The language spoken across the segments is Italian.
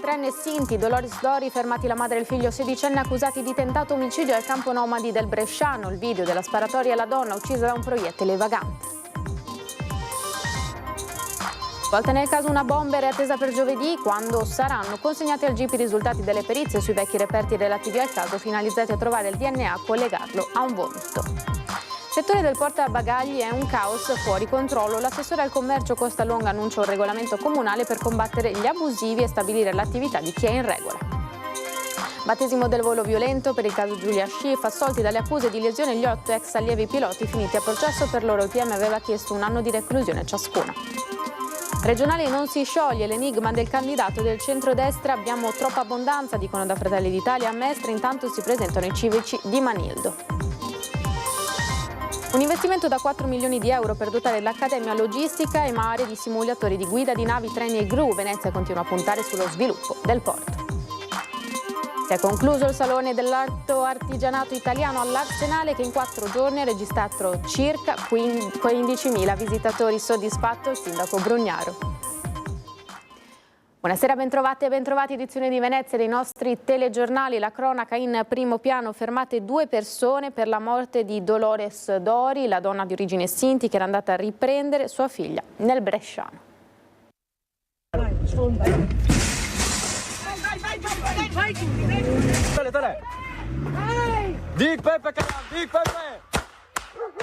43enne Sinti, Dolores Dori, fermati la madre e il figlio sedicenne accusati di tentato omicidio al campo nomadi del Bresciano. Il video della sparatoria alla donna uccisa da un proiettile vagante. Volta nel caso una bomber è attesa per giovedì, quando saranno consegnati al GIP i risultati delle perizie sui vecchi reperti relativi al caso, finalizzati a trovare il DNA e collegarlo a un vomito. Il settore del portabagagli è un caos fuori controllo. L'assessore al commercio Costalonga annuncia un regolamento comunale per combattere gli abusivi e stabilire l'attività di chi è in regola. Battesimo del volo violento per il caso Giulia Schiff, assolti dalle accuse di lesione gli 8 ex allievi piloti finiti a processo. Per loro il PM aveva chiesto un anno di reclusione ciascuno. Regionale non si scioglie l'enigma del candidato del centrodestra. Abbiamo troppa abbondanza, dicono da Fratelli d'Italia. A Mestre intanto si presentano i civici di Manildo. Un investimento da 4 milioni di euro per dotare l'Accademia Logistica e Mare di simulatori di guida di navi, treni e gru. Venezia continua a puntare sullo sviluppo del porto. Si è concluso il Salone dell'Alto Artigianato Italiano all'Arsenale, che in 4 giorni ha registrato circa 15.000 visitatori. Soddisfatto il sindaco Brugnaro. Buonasera, bentrovate e bentrovati. Edizione di Venezia dei nostri telegiornali. La cronaca in primo piano. Fermate 2 persone per la morte di Dolores Dori, la donna di origine Sinti che era andata a riprendere sua figlia nel Bresciano.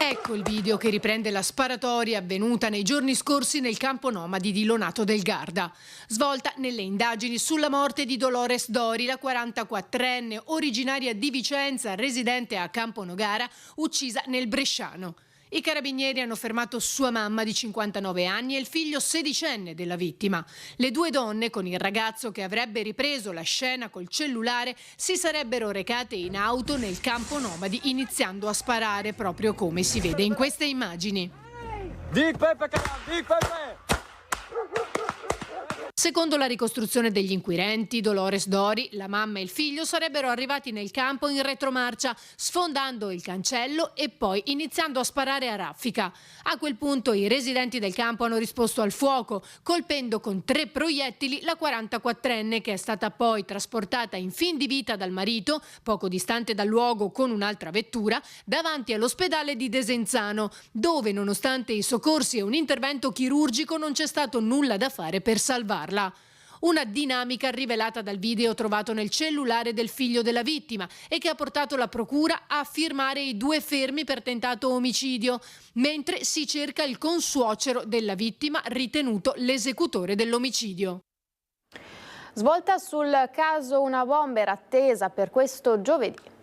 Ecco il video che riprende la sparatoria avvenuta nei giorni scorsi nel campo nomadi di Lonato del Garda. Svolta nelle indagini sulla morte di Dolores Dori, la 44enne originaria di Vicenza, residente a Campo Nogara, uccisa nel Bresciano. I carabinieri hanno fermato sua mamma di 59 anni e il figlio sedicenne della vittima. Le 2 donne, con il ragazzo che avrebbe ripreso la scena col cellulare, si sarebbero recate in auto nel campo nomadi, iniziando a sparare proprio come si vede in queste immagini. Secondo la ricostruzione degli inquirenti, Dolores Dori, la mamma e il figlio sarebbero arrivati nel campo in retromarcia, sfondando il cancello e poi iniziando a sparare a raffica. A quel punto i residenti del campo hanno risposto al fuoco, colpendo con 3 proiettili la 44enne, che è stata poi trasportata in fin di vita dal marito, poco distante dal luogo con un'altra vettura, davanti all'ospedale di Desenzano, dove nonostante i soccorsi e un intervento chirurgico non c'è stato nulla da fare per salvarla. Una dinamica rivelata dal video trovato nel cellulare del figlio della vittima e che ha portato la procura a firmare i 2 fermi per tentato omicidio, mentre si cerca il consuocero della vittima ritenuto l'esecutore dell'omicidio. Svolta sul caso una bomber attesa per questo giovedì.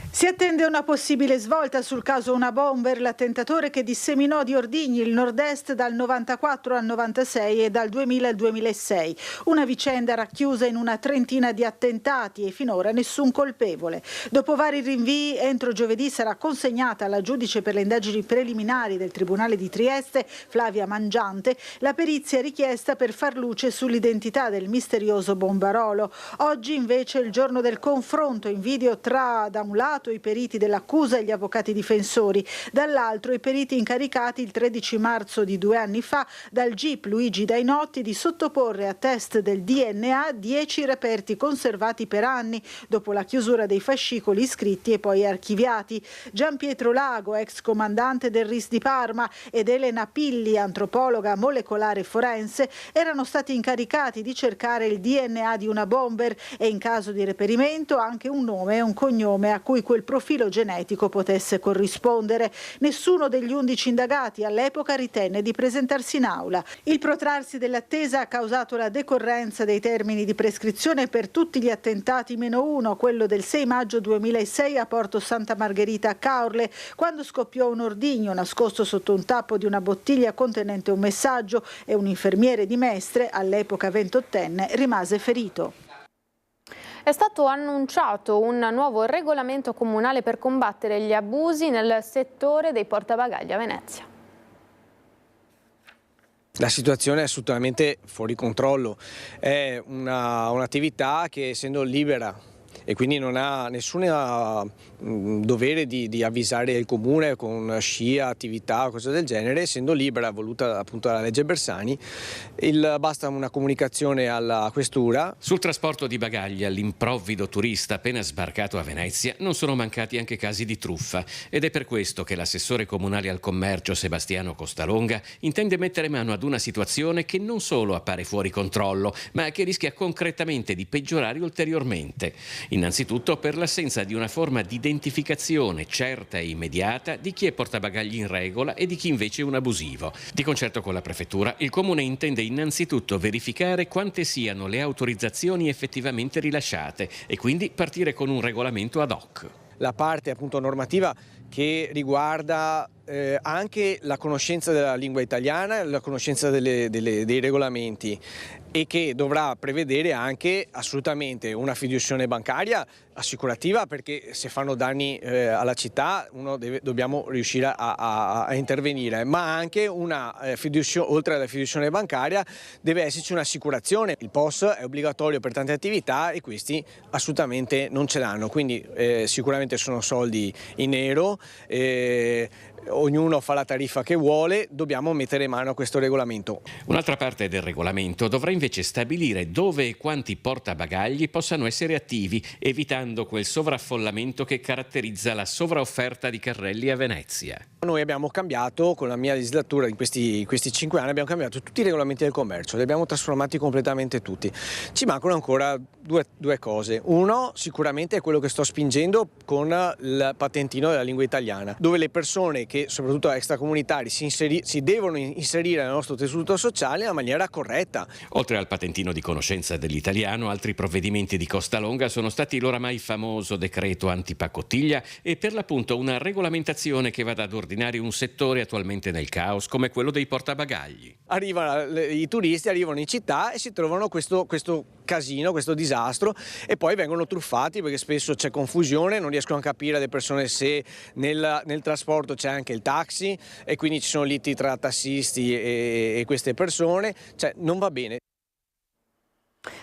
Si attende una possibile svolta sul caso Una Bomber, l'attentatore che disseminò di ordigni il nord-est dal 94 al 96 e dal 2000 al 2006. Una vicenda racchiusa in una trentina di attentati e finora nessun colpevole. Dopo vari rinvii, entro giovedì sarà consegnata alla giudice per le indagini preliminari del Tribunale di Trieste, Flavia Mangiante, la perizia richiesta per far luce sull'identità del misterioso bombarolo. Oggi invece è il giorno del confronto in video tra, da un lato, i periti dell'accusa e gli avvocati difensori, dall'altro i periti incaricati il 13 marzo di 2 anni fa dal GIP Luigi Dainotti di sottoporre a test del DNA 10 reperti conservati per anni dopo la chiusura dei fascicoli iscritti e poi archiviati. Gian Pietro Lago, ex comandante del RIS di Parma, ed Elena Pilli, antropologa molecolare forense, erano stati incaricati di cercare il DNA di una bomber e in caso di reperimento anche un nome e un cognome a cui quel profilo genetico potesse corrispondere. Nessuno degli 11 indagati all'epoca ritenne di presentarsi in aula. Il protrarsi dell'attesa ha causato la decorrenza dei termini di prescrizione per tutti gli attentati meno uno, quello del 6 maggio 2006 a Porto Santa Margherita a Caorle, quando scoppiò un ordigno nascosto sotto un tappo di una bottiglia contenente un messaggio e un infermiere di Mestre, all'epoca 28enne, rimase ferito. È stato annunciato un nuovo regolamento comunale per combattere gli abusi nel settore dei portabagagli a Venezia. La situazione è assolutamente fuori controllo, è un'attività che, essendo libera e quindi non ha nessun dovere di avvisare il comune con scia, attività o cose del genere, essendo libera, voluta appunto dalla legge Bersani. Basta una comunicazione alla questura. Sul trasporto di bagagli all'improvvido turista appena sbarcato a Venezia non sono mancati anche casi di truffa, ed è per questo che l'assessore comunale al commercio Sebastiano Costalonga intende mettere mano ad una situazione che non solo appare fuori controllo, ma che rischia concretamente di peggiorare ulteriormente. Innanzitutto per l'assenza di una forma di identificazione certa e immediata di chi è portabagagli in regola e di chi invece è un abusivo. Di concerto con la prefettura, il comune intende innanzitutto verificare quante siano le autorizzazioni effettivamente rilasciate e quindi partire con un regolamento ad hoc. La parte appunto normativa che riguarda anche la conoscenza della lingua italiana, la conoscenza dei regolamenti, e che dovrà prevedere anche assolutamente una fiduciazione bancaria assicurativa, perché se fanno danni alla città dobbiamo riuscire a intervenire, ma anche oltre alla fiduciazione bancaria deve esserci un'assicurazione. Il POS è obbligatorio per tante attività e questi assolutamente non ce l'hanno, quindi sicuramente sono soldi in nero. Ognuno fa la tariffa che vuole, dobbiamo mettere mano a questo regolamento. Un'altra parte del regolamento dovrà invece stabilire dove e quanti portabagagli possano essere attivi, evitando quel sovraffollamento che caratterizza la sovraofferta di carrelli a Venezia. Noi abbiamo cambiato, con la mia legislatura in questi 5 anni, abbiamo cambiato tutti i regolamenti del commercio, li abbiamo trasformati completamente tutti. Ci mancano ancora due cose. Uno sicuramente è quello che sto spingendo con il patentino della lingua italiana, dove le persone che soprattutto extracomunitari si devono inserire nel nostro tessuto sociale in maniera corretta. Oltre al patentino di conoscenza dell'italiano, altri provvedimenti di Costalonga sono stati l'oramai famoso decreto antipacottiglia e per l'appunto una regolamentazione che vada ad ordinare un settore attualmente nel caos come quello dei portabagagli. I turisti arrivano in città e si trovano questo casino, questo disastro, e poi vengono truffati perché spesso c'è confusione, non riescono a capire le persone se nel trasporto c'è anche il taxi e quindi ci sono liti tra tassisti e queste persone, cioè non va bene.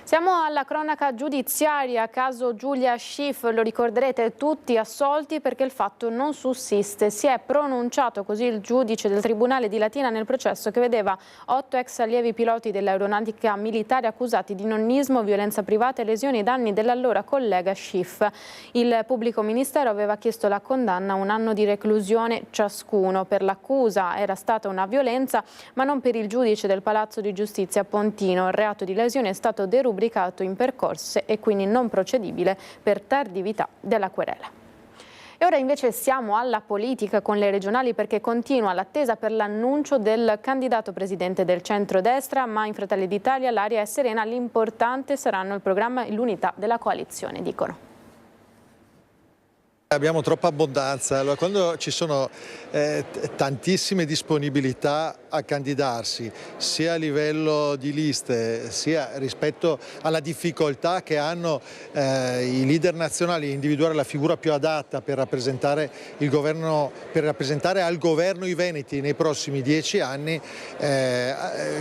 Siamo alla cronaca giudiziaria, caso Giulia Schiff, lo ricorderete tutti, assolti perché il fatto non sussiste. Si è pronunciato così il giudice del Tribunale di Latina nel processo che vedeva 8 ex allievi piloti dell'aeronautica militare accusati di nonnismo, violenza privata e lesioni ai danni dell'allora collega Schiff. Il pubblico ministero aveva chiesto la condanna a 1 anno di reclusione ciascuno. Per l'accusa era stata una violenza, ma non per il giudice del Palazzo di Giustizia Pontino. Il reato di lesione è stato derubricato in percorse e quindi non procedibile per tardività della querela. E ora invece siamo alla politica con le regionali, perché continua l'attesa per l'annuncio del candidato presidente del centrodestra, ma in Fratelli d'Italia l'aria è serena, l'importante saranno il programma e l'unità della coalizione, dicono. Abbiamo troppa abbondanza, allora quando ci sono tantissime disponibilità a candidarsi, sia a livello di liste, sia rispetto alla difficoltà che hanno i leader nazionali a individuare la figura più adatta per rappresentare il governo, per rappresentare al governo i veneti nei prossimi 10 anni,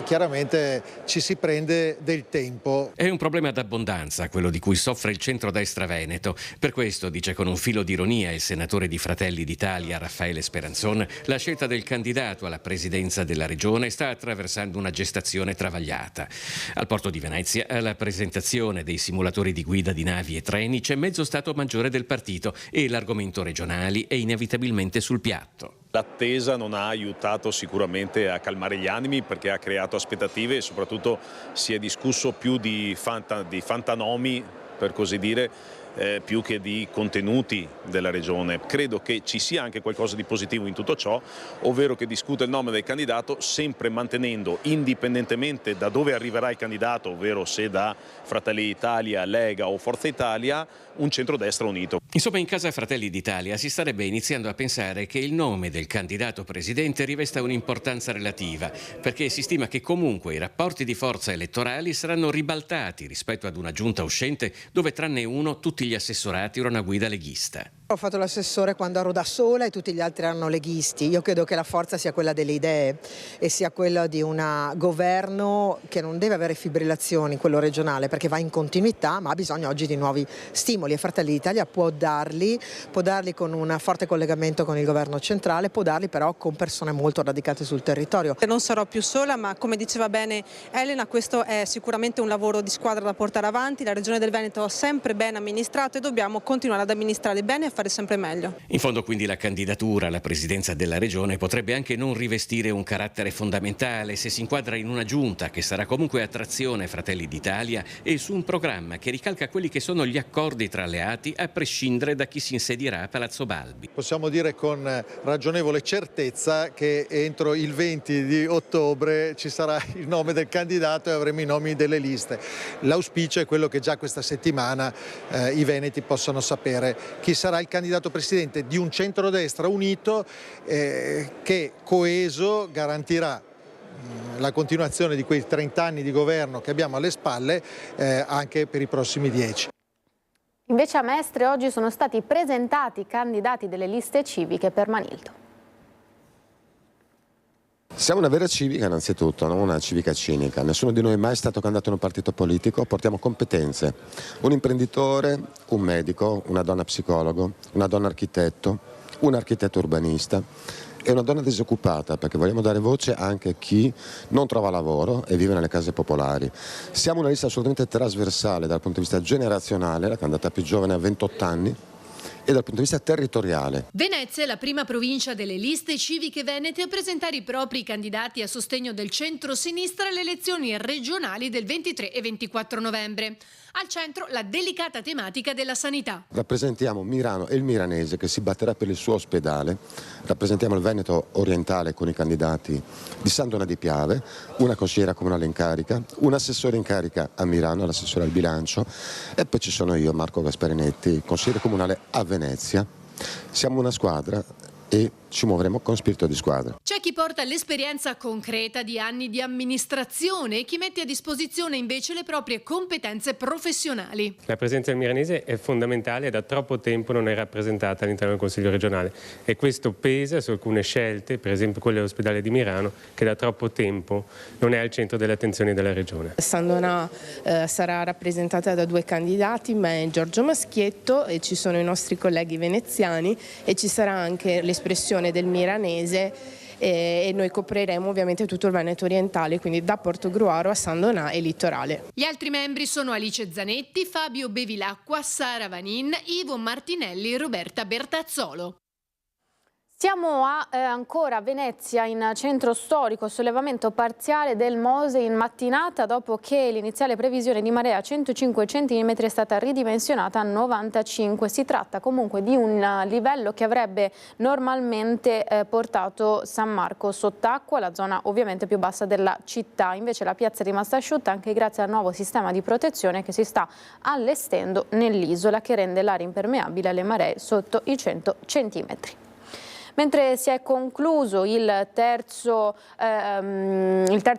chiaramente ci si prende del tempo. È un problema d'abbondanza quello di cui soffre il centrodestra veneto. Per questo, dice con un filo di ironia il senatore di Fratelli d'Italia Raffaele Speranzon, la scelta del candidato alla presidenza della regione sta attraversando una gestazione travagliata. Al porto di Venezia, alla presentazione dei simulatori di guida di navi e treni, c'è mezzo stato maggiore del partito e l'argomento regionali è inevitabilmente sul piatto. L'attesa non ha aiutato sicuramente a calmare gli animi, perché ha creato aspettative e soprattutto si è discusso più di fantanomi, per così dire, più che di contenuti della regione. Credo che ci sia anche qualcosa di positivo in tutto ciò, ovvero che discute il nome del candidato sempre mantenendo, indipendentemente da dove arriverà il candidato, ovvero se da Fratelli d'Italia, Lega o Forza Italia, un centrodestra unito. Insomma, in casa Fratelli d'Italia si starebbe iniziando a pensare che il nome del candidato presidente rivesta un'importanza relativa, perché si stima che comunque i rapporti di forza elettorali saranno ribaltati rispetto ad una giunta uscente dove tranne uno tutti gli assessorati erano a guida leghista. Ho fatto l'assessore quando ero da sola e tutti gli altri erano leghisti. Io credo che la forza sia quella delle idee e sia quella di un governo che non deve avere fibrillazioni, quello regionale, perché va in continuità, ma ha bisogno oggi di nuovi stimoli e Fratelli d'Italia può darli con un forte collegamento con il governo centrale, può darli però con persone molto radicate sul territorio. Non sarò più sola, ma come diceva bene Elena, questo è sicuramente un lavoro di squadra da portare avanti. La Regione del Veneto ha sempre ben amministrato e dobbiamo continuare ad amministrare bene e fare sempre meglio. In fondo quindi la candidatura alla presidenza della regione potrebbe anche non rivestire un carattere fondamentale se si inquadra in una giunta che sarà comunque a trazione Fratelli d'Italia e su un programma che ricalca quelli che sono gli accordi tra alleati a prescindere da chi si insedierà a Palazzo Balbi. Possiamo dire con ragionevole certezza che entro il 20 di ottobre ci sarà il nome del candidato e avremo i nomi delle liste. L'auspicio è quello che già questa settimana i veneti possano sapere chi sarà il candidato presidente di un centrodestra unito che coeso garantirà la continuazione di quei 30 anni di governo che abbiamo alle spalle anche per i prossimi 10. Invece a Mestre oggi sono stati presentati i candidati delle liste civiche per Manildo. Siamo una vera civica innanzitutto, non una civica cinica. Nessuno di noi è mai stato candidato in un partito politico, portiamo competenze. Un imprenditore, un medico, una donna psicologo, una donna architetto, un architetto urbanista e una donna disoccupata, perché vogliamo dare voce anche a chi non trova lavoro e vive nelle case popolari. Siamo una lista assolutamente trasversale dal punto di vista generazionale, la candidata più giovane ha 28 anni, e dal punto di vista territoriale. Venezia è la prima provincia delle liste civiche venete a presentare i propri candidati a sostegno del centro-sinistra alle elezioni regionali del 23 e 24 novembre. Al centro la delicata tematica della sanità. Rappresentiamo Mirano e il miranese che si batterà per il suo ospedale, rappresentiamo il Veneto orientale con i candidati di San Donà di Piave, una consigliera comunale in carica, un assessore in carica a Mirano, l'assessore al bilancio, e poi ci sono io, Marco Gasparinetti, consigliere comunale a Venezia. Siamo una squadra e ci muoveremo con spirito di squadra. C'è chi porta l'esperienza concreta di anni di amministrazione e chi mette a disposizione invece le proprie competenze professionali. La presenza del miranese è fondamentale e da troppo tempo non è rappresentata all'interno del Consiglio regionale e questo pesa su alcune scelte, per esempio quelle dell'ospedale di Mirano, che da troppo tempo non è al centro delle attenzioni della regione. San Donà sarà rappresentata da 2 candidati, me e Giorgio Maschietto, e ci sono i nostri colleghi veneziani e ci sarà anche l'espressione del miranese e noi copriremo ovviamente tutto il Veneto orientale, quindi da Portogruaro a San Donà e Litorale. Gli altri membri sono Alice Zanetti, Fabio Bevilacqua, Sara Vanin, Ivo Martinelli e Roberta Bertazzolo. Siamo ancora a Venezia, in centro storico, sollevamento parziale del Mose in mattinata dopo che l'iniziale previsione di marea a 105 cm è stata ridimensionata a 95. Si tratta comunque di un livello che avrebbe normalmente portato San Marco sott'acqua, la zona ovviamente più bassa della città. Invece la piazza è rimasta asciutta anche grazie al nuovo sistema di protezione che si sta allestendo nell'isola, che rende l'area impermeabile alle maree sotto i 100 cm. Mentre si è concluso il terzo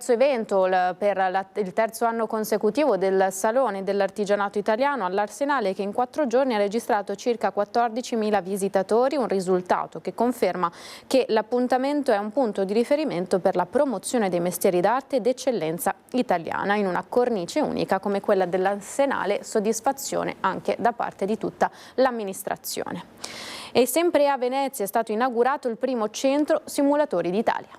evento per il terzo anno consecutivo del Salone dell'Artigianato Italiano all'Arsenale, che in 4 giorni ha registrato circa 14.000 visitatori, un risultato che conferma che l'appuntamento è un punto di riferimento per la promozione dei mestieri d'arte d'eccellenza italiana. In una cornice unica come quella dell'Arsenale, soddisfazione anche da parte di tutta l'amministrazione. E sempre a Venezia è stato inaugurato il primo centro simulatori d'Italia.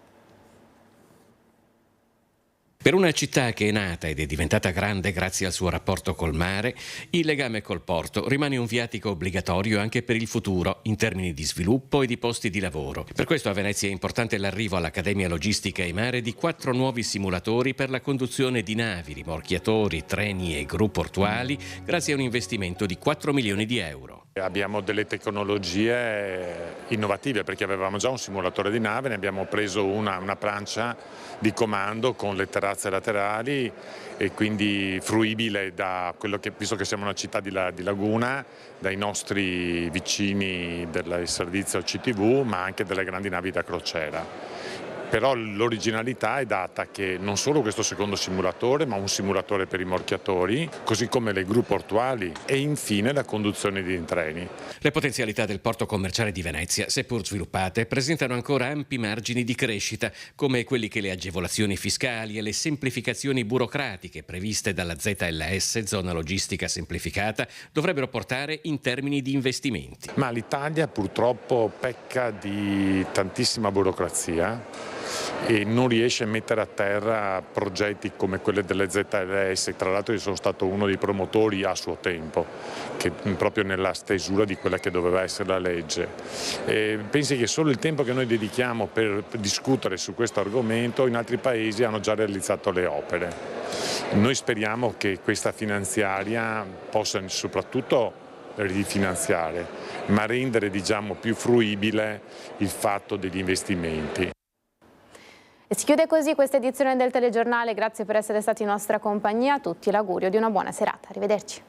Per una città che è nata ed è diventata grande grazie al suo rapporto col mare, il legame col porto rimane un viatico obbligatorio anche per il futuro in termini di sviluppo e di posti di lavoro. Per questo a Venezia è importante l'arrivo all'Accademia Logistica e Mare di 4 nuovi simulatori per la conduzione di navi, rimorchiatori, treni e gru portuali grazie a un investimento di 4 milioni di euro. Abbiamo delle tecnologie innovative perché avevamo già un simulatore di nave, ne abbiamo preso una plancia di comando con le terrazze laterali e quindi fruibile da quello che, visto che siamo una città di laguna, dai nostri vicini del servizio CTV, ma anche delle grandi navi da crociera. Però l'originalità è data che non solo questo secondo simulatore, ma un simulatore per i morchiatori, così come le gru portuali e infine la conduzione di treni. Le potenzialità del porto commerciale di Venezia, seppur sviluppate, presentano ancora ampi margini di crescita, come quelli che le agevolazioni fiscali e le semplificazioni burocratiche previste dalla ZLS, zona logistica semplificata, dovrebbero portare in termini di investimenti. Ma l'Italia purtroppo pecca di tantissima burocrazia e non riesce a mettere a terra progetti come quelli delle ZLS. Tra l'altro io sono stato uno dei promotori a suo tempo, che proprio nella stesura di quella che doveva essere la legge. Pensi che solo il tempo che noi dedichiamo per discutere su questo argomento, in altri paesi hanno già realizzato le opere. Noi speriamo che questa finanziaria possa soprattutto rifinanziare, ma rendere più fruibile il fatto degli investimenti. E si chiude così questa edizione del telegiornale, grazie per essere stati in nostra compagnia, a tutti l'augurio di una buona serata, arrivederci.